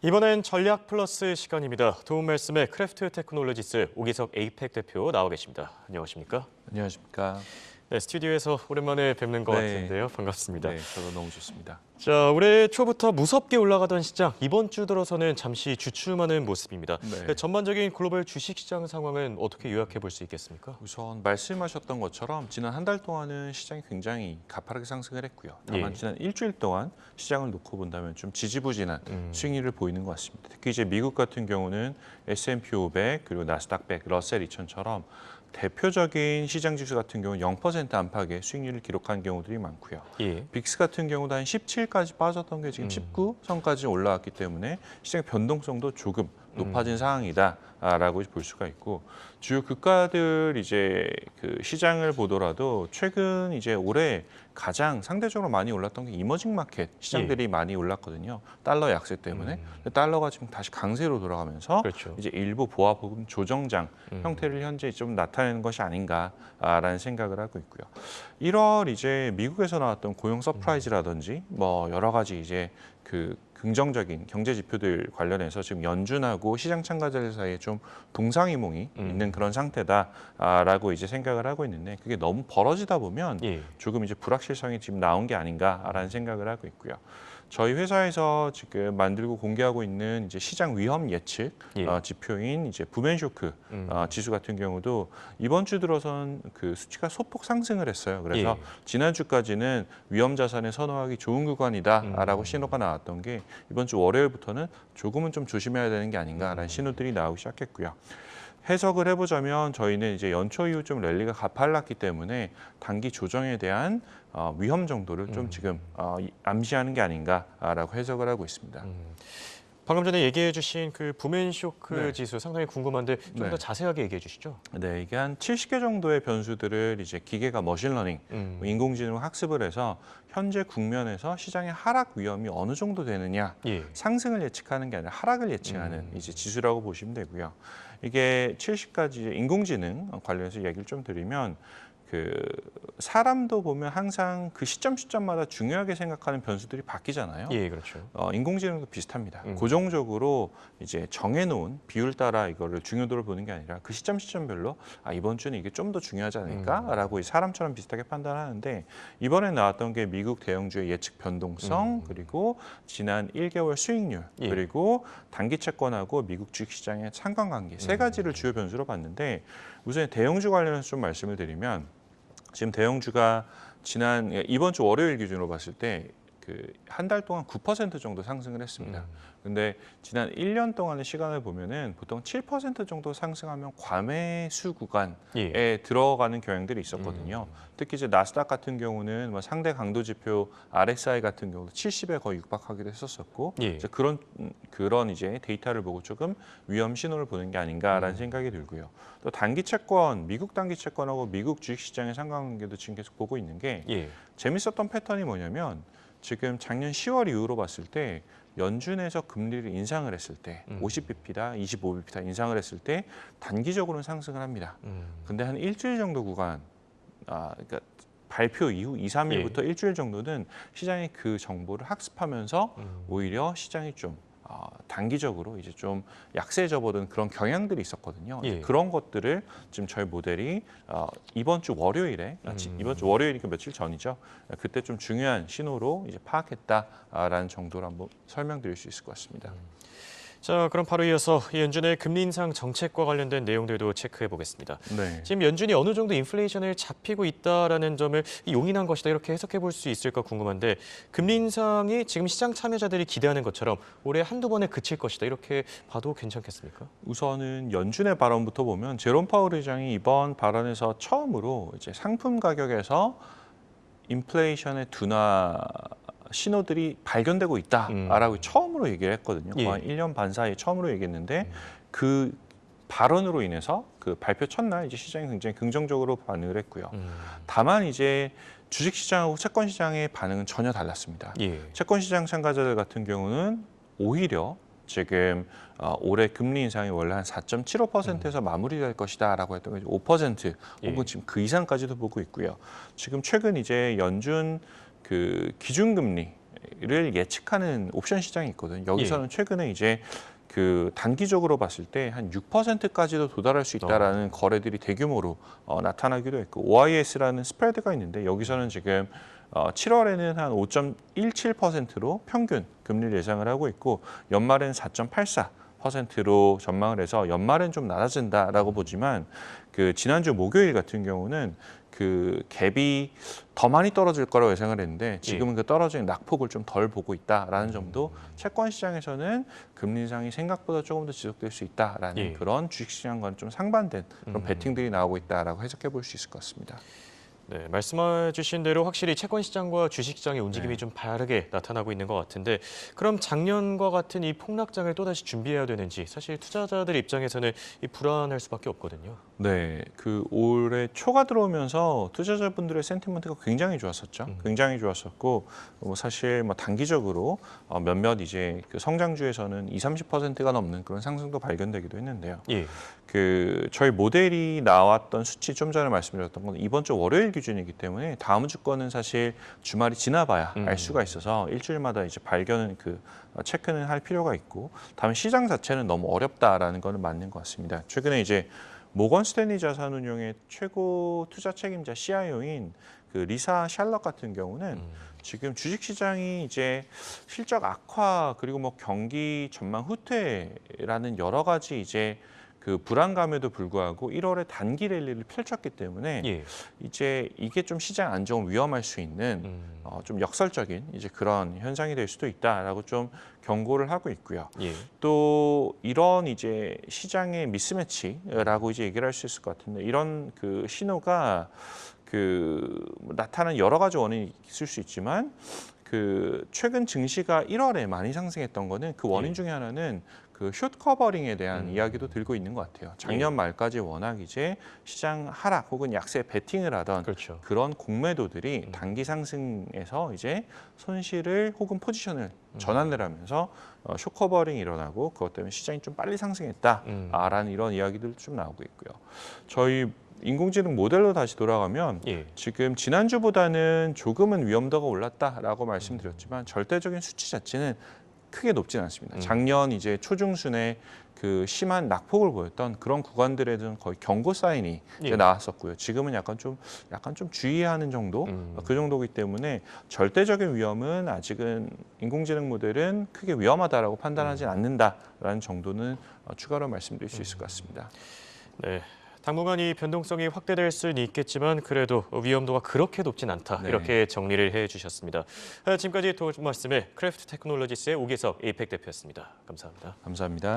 이번엔 전략 플러스 시간입니다. 도움 말씀에 크래프트 테크놀로지스 오기석 에이펙 대표 나와 계십니다. 안녕하십니까? 안녕하십니까. 네, 스튜디오에서 오랜만에 뵙는 것 네. 같은데요. 반갑습니다. 네, 저도 너무 좋습니다. 자, 올해 초부터 무섭게 올라가던 시장, 이번 주 들어서는 잠시 주춤하는 모습입니다. 네. 전반적인 글로벌 주식시장 상황은 어떻게 요약해 볼 수 있겠습니까? 우선 말씀하셨던 것처럼 지난 한 달 동안은 시장이 굉장히 가파르게 상승을 했고요. 다만 예. 지난 일주일 동안 시장을 놓고 본다면 좀 지지부진한 수익률을 보이는 것 같습니다. 특히 이제 미국 같은 경우는 S&P 500 그리고 나스닥 100, 러셀 2000처럼 대표적인 시장 지수 같은 경우는 0% 안팎의 수익률을 기록한 경우들이 많고요. 예. 빅스 같은 경우도 한 17까지 빠졌던 게 지금 19선까지 올라왔기 때문에 시장의 변동성도 조금 높아진 상황이다라고 볼 수가 있고, 주요 국가들 이제 그 시장을 보더라도 최근 이제 올해 가장 상대적으로 많이 올랐던 게 이머징 마켓 시장들이 많이 올랐거든요. 달러 약세 때문에. 달러가 지금 다시 강세로 돌아가면서 그렇죠. 이제 일부 보합 부분 조정장 형태를 현재 좀 나타내는 것이 아닌가라는 생각을 하고 있고요. 1월 이제 미국에서 나왔던 고용 서프라이즈라든지 뭐 여러 가지 이제 그 긍정적인 경제 지표들 관련해서 지금 연준하고 시장 참가자들 사이에 좀 동상이몽이 있는 그런 상태다라고 이제 생각을 하고 있는데, 그게 너무 벌어지다 보면 예. 조금 이제 불확실성이 지금 나온 게 아닌가라는 생각을 하고 있고요. 저희 회사에서 지금 만들고 공개하고 있는 이제 시장 위험 예측 예. 지표인 이제 부멘 쇼크 지수 같은 경우도 이번 주 들어선 그 수치가 소폭 상승을 했어요. 그래서 예. 지난주까지는 위험 자산에 선호하기 좋은 구간이다라고 신호가 나왔던 게 이번 주 월요일부터는 조금은 좀 조심해야 되는 게 아닌가라는 신호들이 나오기 시작했고요. 해석을 해보자면 저희는 이제 연초 이후 좀 랠리가 가팔랐기 때문에 단기 조정에 대한 위험 정도를 좀 지금 암시하는 게 아닌가라고 해석을 하고 있습니다. 방금 전에 얘기해 주신 그 부멘 쇼크 네. 지수 상당히 궁금한데 좀 더 네. 자세하게 얘기해 주시죠. 네, 이게 한 70개 정도의 변수들을 이제 기계가 머신러닝, 인공지능 학습을 해서 현재 국면에서 시장의 하락 위험이 어느 정도 되느냐, 예. 상승을 예측하는 게 아니라 하락을 예측하는 이제 지수라고 보시면 되고요. 이게 70가지 인공지능 관련해서 얘기를 좀 드리면, 그 사람도 보면 항상 그 시점마다 중요하게 생각하는 변수들이 바뀌잖아요. 예, 그렇죠. 인공지능도 비슷합니다. 고정적으로 이제 정해놓은 비율 따라 이거를 중요도를 보는 게 아니라 그 시점별로 이번 주는 이게 좀 더 중요하지 않을까라고 사람처럼 비슷하게 판단하는데, 이번에 나왔던 게 미국 대형주의 예측 변동성, 그리고 지난 1개월 수익률, 예. 그리고 단기 채권하고 미국 주식시장의 상관관계 세 가지를 주요 변수로 봤는데, 우선 대형주 관련해서 좀 말씀을 드리면, 지금 대형주가 이번 주 월요일 기준으로 봤을 때 그 한 달 동안 9% 정도 상승을 했습니다. 근데 지난 1년 동안의 시간을 보면은 보통 7% 정도 상승하면 과매수 구간에 들어가는 경향들이 있었거든요. 특히 이제 나스닥 같은 경우는 뭐 상대 강도 지표 RSI 같은 경우도 70에 거의 육박하기도 했었었고, 예. 이제 그런 이제 데이터를 보고 조금 위험 신호를 보는 게 아닌가라는 생각이 들고요. 또 단기 채권, 미국 단기 채권하고 미국 주식 시장의 상관관계도 지금 계속 보고 있는 게, 예. 재밌었던 패턴이 뭐냐면, 지금 작년 10월 이후로 봤을 때 연준에서 금리를 인상을 했을 때 50bp다, 25bp다 인상을 했을 때 단기적으로는 상승을 합니다. 근데 한 일주일 정도 구간, 그러니까 발표 이후 2, 3일부터 일주일 정도는 시장이 그 정보를 학습하면서 오히려 시장이 좀 단기적으로 이제 좀 약세에 접어든 그런 경향들이 있었거든요. 예. 그런 것들을 지금 저희 모델이 이번 주 월요일에 이번 주 월요일이니까 며칠 전이죠. 그때 좀 중요한 신호로 이제 파악했다라는 정도로 한번 설명드릴 수 있을 것 같습니다. 자, 그럼 바로 이어서 이 연준의 금리 인상 정책과 관련된 내용들도 체크해 보겠습니다. 네. 지금 연준이 어느 정도 인플레이션을 잡히고 있다라는 점을 용인한 것이다 이렇게 해석해 볼 수 있을까 궁금한데, 금리 인상이 지금 시장 참여자들이 기대하는 것처럼 올해 한두 번에 그칠 것이다 이렇게 봐도 괜찮겠습니까? 우선은 연준의 발언부터 보면 제롬 파월 의장이 이번 발언에서 처음으로 이제 상품 가격에서 인플레이션의 둔화 신호들이 발견되고 있다라고 처음으로 얘기를 했거든요. 예. 한 1년 반 사이에 처음으로 얘기했는데, 그 발언으로 인해서 그 발표 첫날 이제 시장이 굉장히 긍정적으로 반응을 했고요. 다만 이제 주식시장하고 채권시장의 반응은 전혀 달랐습니다. 예. 채권시장 참가자들 같은 경우는 오히려 지금 올해 금리 인상이 원래 한 4.75%에서 마무리될 것이다라고 했던 게 5% 혹은 지금 그 이상까지도 보고 있고요. 지금 최근 이제 연준 그 기준금리 미래를 예측하는 옵션 시장이 있거든요. 여기서는 최근에 이제 그 단기적으로 봤을 때 한 6%까지도 도달할 수 있다라는 거래들이 대규모로 나타나기도 했고 OIS라는 스프레드가 있는데 여기서는 지금 7월에는 한 5.17%로 평균 금리를 예상을 하고 있고 연말에는 4.84%로 전망을 해서 연말엔 좀 낮아진다라고 보지만 그 지난주 목요일 같은 경우는 그 갭이 더 많이 떨어질 거라고 예상을 했는데 지금은 그 떨어지는 낙폭을 좀 덜 보고 있다라는 점도 채권 시장에서는 금리 인상이 생각보다 조금 더 지속될 수 있다라는 그런 주식 시장과는 좀 상반된 그런 베팅들이 나오고 있다라고 해석해 볼 수 있을 것 같습니다. 네, 말씀해 주신 대로 확실히 채권 시장과 주식 시장의 움직임이 좀 다르게 나타나고 있는 것 같은데 그럼 작년과 같은 이 폭락장을 또다시 준비해야 되는지 사실 투자자들 입장에서는 이 불안할 수밖에 없거든요. 네, 그 올해 초가 들어오면서 투자자분들의 센티먼트가 굉장히 좋았었죠. 굉장히 좋았었고 사실 뭐 단기적으로 몇몇 이제 그 성장주에서는 20-30%가 넘는 그런 상승도 발견되기도 했는데요. 그 저희 모델이 나왔던 수치 좀 전에 말씀드렸던 건 이번 주 월요일 기준이기 때문에 다음 주 거는 사실 주말이 지나봐야 알 수가 있어서 일주일마다 이제 발견은 그 체크는 할 필요가 있고 다음에 시장 자체는 너무 어렵다라는 거는 맞는 것 같습니다. 최근에 이제 모건 스탠리 자산운용의 최고 투자 책임자 CIO인 그 리사 샬럿 같은 경우는 지금 주식시장이 이제 실적 악화 그리고 뭐 경기 전망 후퇴라는 여러 가지 이제 그 불안감에도 불구하고 1월에 단기 랠리를 펼쳤기 때문에 이제 이게 좀 시장 안정을 위험할 수 있는 좀 역설적인 이제 그런 현상이 될 수도 있다라고 좀 경고를 하고 있고요. 또 이런 이제 시장의 미스매치라고 이제 얘기를 할 수 있을 것 같은데 이런 그 신호가 그 나타나는 여러 가지 원인이 있을 수 있지만 그 최근 증시가 1월에 많이 상승했던 거는 그 원인 중에 하나는 그 숏 커버링에 대한 이야기도 들고 있는 것 같아요. 작년 말까지 워낙 이제 시장 하락 혹은 약세 베팅을 하던 그런 공매도들이 단기 상승에서 이제 손실을 혹은 포지션을 전환을 하면서 숏 커버링이 일어나고 그것 때문에 시장이 좀 빨리 상승했다라는 이런 이야기들도 좀 나오고 있고요. 저희 인공지능 모델로 다시 돌아가면 지금 지난주보다는 조금은 위험도가 올랐다라고 말씀드렸지만 절대적인 수치 자체는 크게 높지는 않습니다. 작년 이제 초중순에 그 심한 낙폭을 보였던 그런 구간들에는 거의 경고 사인이 이제 나왔었고요. 지금은 약간 좀 주의하는 정도 그 정도이기 때문에 절대적인 위험은 아직은 인공지능 모델은 크게 위험하다라고 판단하지 않는다라는 정도는 추가로 말씀드릴 수 있을 것 같습니다. 네. 당분간 이 변동성이 확대될 수는 있겠지만 그래도 위험도가 그렇게 높진 않다. 이렇게 정리를 해주셨습니다. 지금까지 도움 말씀을 크래프트 테크놀로지스의 오기석 에이펙 대표였습니다. 감사합니다. 감사합니다.